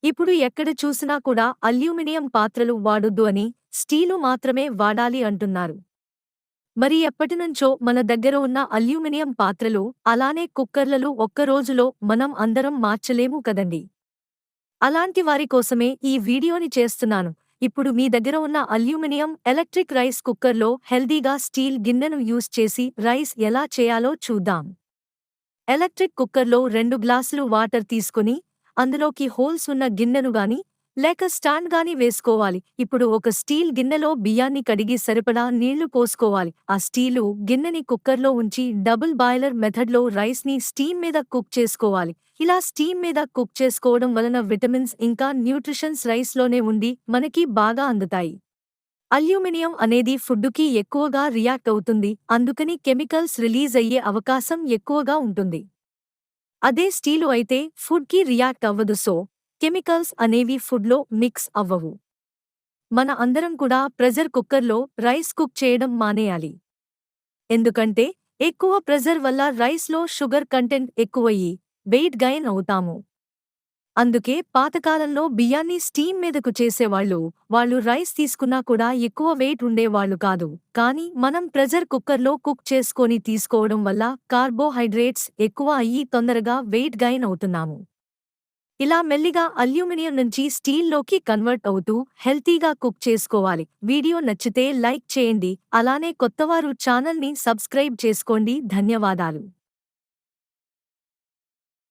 ఇప్పుడు ఎక్కడ చూసినా కూడా అల్యూమినియం పాత్రలు వాడొద్దు అని, స్టీలు మాత్రమే వాడాలి అంటున్నారు. మరి ఎప్పటినుంచో మన దగ్గర ఉన్న అల్యూమినియం పాత్రలు, అలానే కుక్కర్లలో ఒక్క రోజులో మనం అందరం మార్చలేము కదండి. అలాంటి వారి కోసమే ఈ వీడియోని చేస్తున్నాను. ఇప్పుడు మీ దగ్గర ఉన్న అల్యూమినియం ఎలక్ట్రిక్ రైస్ కుక్కర్లో హెల్దీగా స్టీల్ గిన్నెను యూస్ చేసి రైస్ ఎలా చేయాలో చూద్దాం. ఎలక్ట్రిక్ కుక్కర్లో 2 గ్లాసులు వాటర్ తీసుకుని, అందులోకి హోల్స్ ఉన్న గిన్నెను గాని, లేక స్టాండ్ గాని వేసుకోవాలి. ఇప్పుడు ఒక స్టీల్ గిన్నెలో బియ్యాన్ని కడిగి సరిపడా నీళ్లు పోసుకోవాలి. ఆ స్టీలు గిన్నెని కుక్కర్లో ఉంచి డబుల్ బాయిలర్ మెథడ్లో రైస్ని స్టీమ్ మీద కుక్ చేసుకోవాలి. ఇలా స్టీమ్ మీద కుక్ చేసుకోవడం వలన విటమిన్స్ ఇంకా న్యూట్రిషన్స్ రైస్లోనే ఉండి మనకి బాగా అందుతాయి. అల్యూమినియం అనేది ఫుడ్డుకి ఎక్కువగా రియాక్ట్ అవుతుంది, అందుకని కెమికల్స్ రిలీజ్ అయ్యే అవకాశం ఎక్కువగా ఉంటుంది. అదే స్టీలు అయితే ఫుడ్కి రియాక్ట్ అవ్వదు, సో కెమికల్స్ అనేవి ఫుడ్లో మిక్స్ అవ్వవు. మన అందరం కూడా ప్రెజర్ కుక్కర్లో రైస్ కుక్ చేయడం మానేయాలి. ఎందుకంటే ఎక్కువ ప్రెజర్ వల్ల రైస్లో షుగర్ కంటెంట్ ఎక్కువయ్యి వెయిట్ గెయిన్ అవుతాము. అందుకే పాతకాలంలో బియ్యాన్ని స్టీమ్ మీదకు చేసేవాళ్ళు, వాళ్ళు రైస్ తీసుకున్నా కూడా ఎక్కువ వెయిట్ ఉండేవాళ్ళు కాదు. కానీ మనం ప్రెజర్ కుక్కర్లో కుక్ చేసుకొని తీసుకోవడం వల్ల కార్బోహైడ్రేట్స్ ఎక్కువ అయ్యి తొందరగా వెయిట్ గెయిన్ అవుతున్నాము. ఇలా మెల్లిగా అల్యూమినియం నుంచి స్టీల్లోకి కన్వర్ట్ అవుతూ హెల్తీగా కుక్ చేసుకోవాలి. వీడియో నచ్చితే లైక్ చేయండి, అలానే కొత్తవారు ఛానల్ని సబ్స్క్రైబ్ చేసుకోండి. ధన్యవాదాలు.